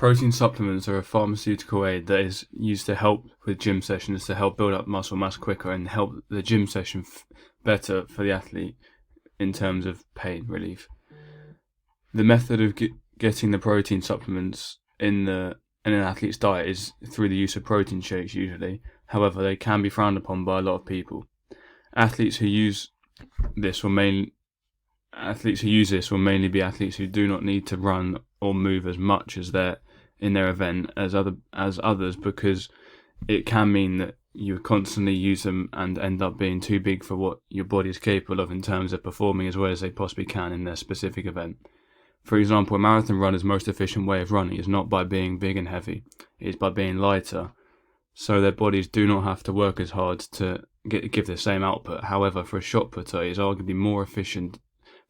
Protein supplements are a pharmaceutical aid that is used to help with gym sessions to help build up muscle mass quicker and help the gym session better for the athlete in terms of pain relief. The method of getting the protein supplements in an athlete's diet is through the use of protein shakes usually. However, they can be frowned upon by a lot of people. Athletes who use this will mainly be athletes who do not need to run or move as much as in their event as others, because it can mean that you constantly use them and end up being too big for what your body is capable of in terms of performing as well as they possibly can in their specific event. For example, a marathon runner's most efficient way of running is not by being big and heavy, it is by being lighter, so their bodies do not have to work as hard to give the same output. However, for a shot putter, it is arguably more efficient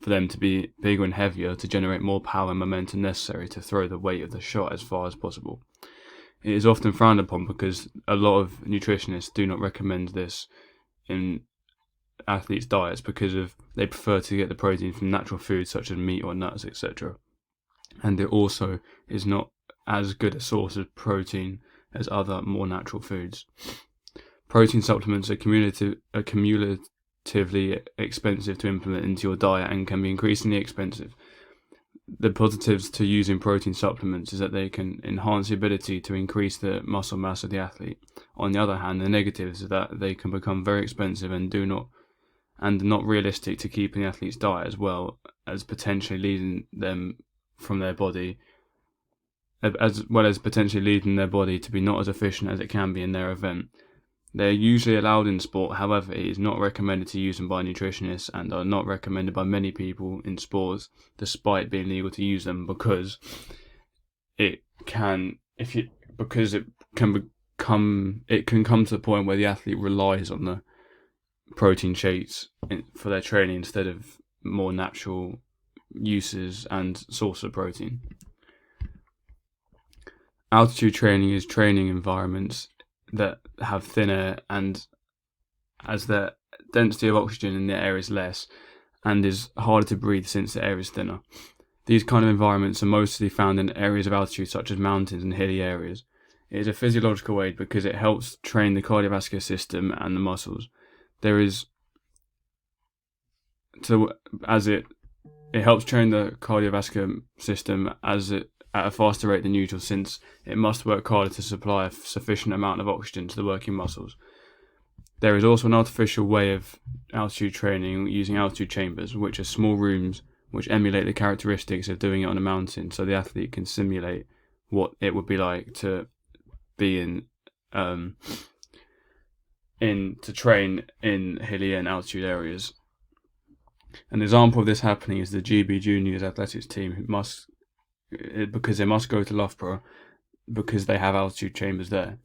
for them to be bigger and heavier to generate more power and momentum necessary to throw the weight of the shot as far as possible. It is often frowned upon because a lot of nutritionists do not recommend this in athletes' diets because they prefer to get the protein from natural foods such as meat or nuts, etc. And it also is not as good a source of protein as other more natural foods. Protein supplements are cumulatively expensive to implement into your diet and can be increasingly expensive. The positives to using protein supplements is that they can enhance the ability to increase the muscle mass of the athlete. On the other hand, the negatives is that they can become very expensive and not realistic to keep in the athlete's diet, as well as potentially leading them from their body, as well as potentially leading their body to be not as efficient as it can be in their event. They are usually allowed in sport, however, it is not recommended to use them by nutritionists and are not recommended by many people in sports, despite being legal to use them, because it can come to the point where the athlete relies on the protein shakes for their training instead of more natural uses and source of protein. Altitude training is training environments that have thin air, and as the density of oxygen in the air is less and is harder to breathe since the air is thinner. These kind of environments are mostly found in areas of altitude such as mountains and hilly areas. It is a physiological aid because it helps train the cardiovascular system and the muscles. It helps train the cardiovascular system at a faster rate than usual, since it must work harder to supply a sufficient amount of oxygen to the working muscles. There is also an artificial way of altitude training using altitude chambers, which are small rooms which emulate the characteristics of doing it on a mountain, so the athlete can simulate what it would be like to be to train in hilly and altitude areas. An example of this happening is the GB Juniors athletics team, because they must go to Loughborough because they have altitude chambers there.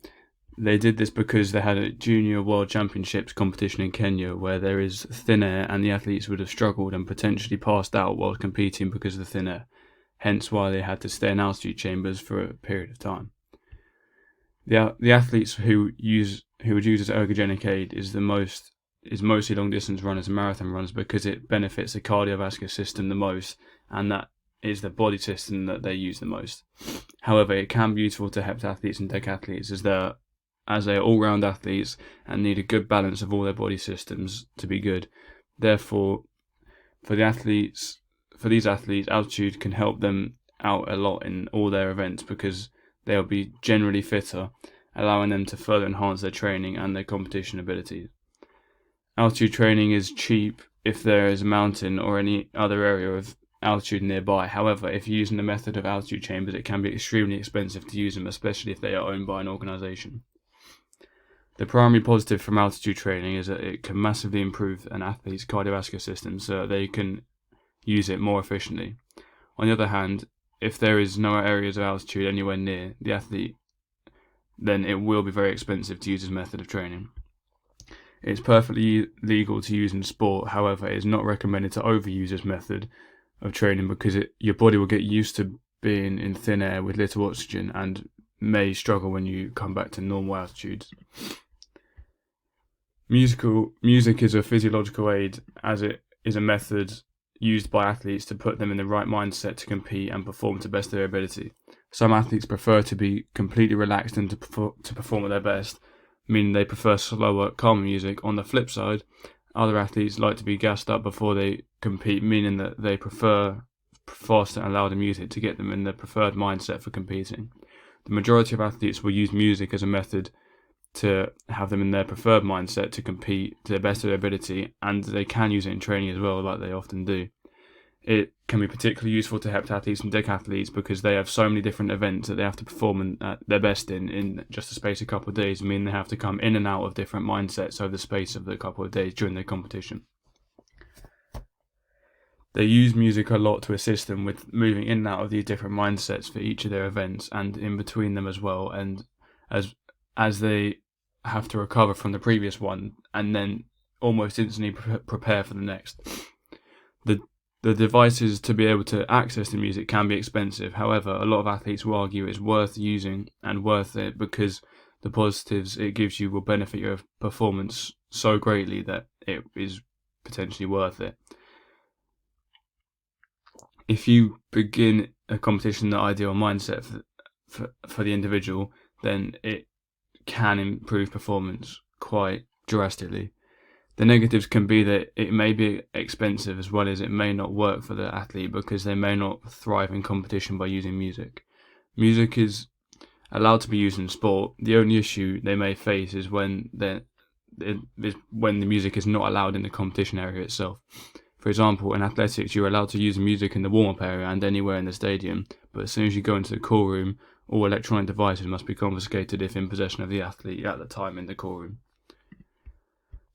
They did this because they had a junior world championships competition in Kenya where there is thin air, and the athletes would have struggled and potentially passed out while competing because of the thin air, hence why they had to stay in altitude chambers for a period of time. The athletes who would use as ergogenic aid is mostly long distance runners and marathon runners, because it benefits the cardiovascular system the most, and that is the body system that they use the most. However, it can be useful to heptathletes and decathletes as they are all-round athletes and need a good balance of all their body systems to be good. Therefore, for these athletes, altitude can help them out a lot in all their events because they'll be generally fitter, allowing them to further enhance their training and their competition abilities. Altitude training is cheap if there is a mountain or any other area of altitude nearby. However, if you're using the method of altitude chambers, it can be extremely expensive to use them, especially if they are owned by an organisation. The primary positive from altitude training is that it can massively improve an athlete's cardiovascular system so they can use it more efficiently. On the other hand, if there is no areas of altitude anywhere near the athlete, then it will be very expensive to use this method of training. It is perfectly legal to use in sport, however, it is not recommended to overuse this method of training because your body will get used to being in thin air with little oxygen and may struggle when you come back to normal altitudes. Music is a physiological aid, as it is a method used by athletes to put them in the right mindset to compete and perform to the best of their ability. Some athletes prefer to be completely relaxed and to perform at their best, meaning they prefer slower, calm music. On the flip side, other athletes like to be gassed up before they compete, meaning that they prefer faster and louder music to get them in their preferred mindset for competing. The majority of athletes will use music as a method to have them in their preferred mindset to compete to the best of their ability, and they can use it in training as well, like they often do. It can be particularly useful to heptathletes and decathletes because they have so many different events that they have to perform at their best in just a space of a couple of days. I mean, they have to come in and out of different mindsets over the space of the couple of days during their competition. They use music a lot to assist them with moving in and out of these different mindsets for each of their events and in between them as well. And as they have to recover from the previous one and then almost instantly prepare for the next. The devices to be able to access the music can be expensive. However, a lot of athletes will argue it's worth using and worth it because the positives it gives you will benefit your performance so greatly that it is potentially worth it. If you begin a competition in the ideal mindset for the individual, then it can improve performance quite drastically. The negatives can be that it may be expensive as well as it may not work for the athlete because they may not thrive in competition by using music. Music is allowed to be used in sport. The only issue they may face is when the music is not allowed in the competition area itself. For example, in athletics, you're allowed to use music in the warm-up area and anywhere in the stadium, but as soon as you go into the call room, all electronic devices must be confiscated if in possession of the athlete at the time in the call room.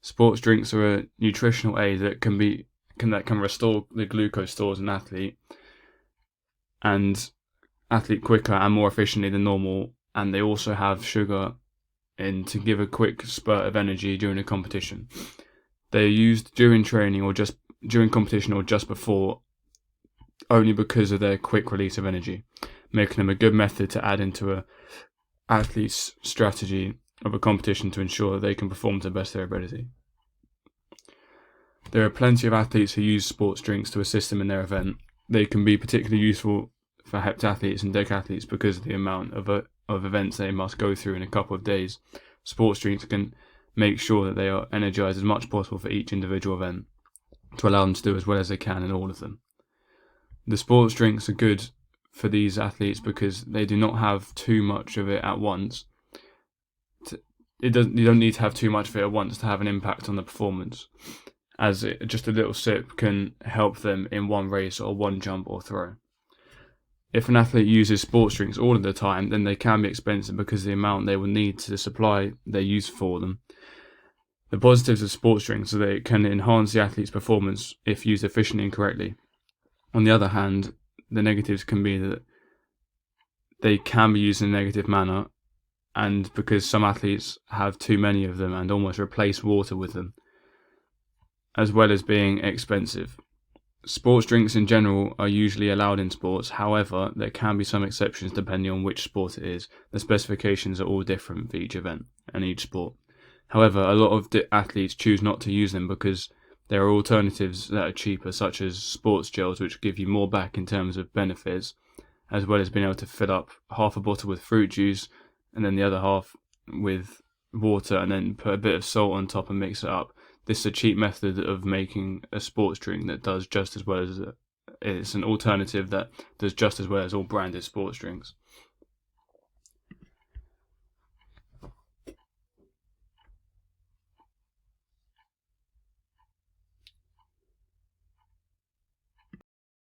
Sports drinks are a nutritional aid that can restore the glucose stores in an athlete quicker and more efficiently than normal, and they also have sugar in to give a quick spurt of energy during a competition. They are used during training or just during competition or just before, only because of their quick release of energy, making them a good method to add into an athlete's strategy of a competition to ensure that they can perform to the best of their ability. There are plenty of athletes who use sports drinks to assist them in their event. They can be particularly useful for heptathletes and decathletes because of the amount of events they must go through in a couple of days. Sports drinks can make sure that they are energized as much as possible for each individual event to allow them to do as well as they can in all of them. The sports drinks are good for these athletes because they do not have too much of it at once. You don't need to have too much of it at once to have an impact on the performance, as just a little sip can help them in one race or one jump or throw. If an athlete uses sports drinks all of the time, then they can be expensive because of the amount they will need to supply their use for them. The positives of sports drinks are that it can enhance the athlete's performance if used efficiently and correctly. On the other hand, the negatives can be that they can be used in a negative manner, and because some athletes have too many of them and almost replace water with them, as well as being expensive. Sports drinks in general are usually allowed in sports. However, there can be some exceptions depending on which sport it is. The specifications are all different for each event and each sport. However, a lot of athletes choose not to use them because there are alternatives that are cheaper, such as sports gels, which give you more back in terms of benefits, as well as being able to fill up half a bottle with fruit juice and then the other half with water and then put a bit of salt on top and mix it up. This is a cheap method of making a sports drink that does just as well as it's an alternative that does just as well as all branded sports drinks.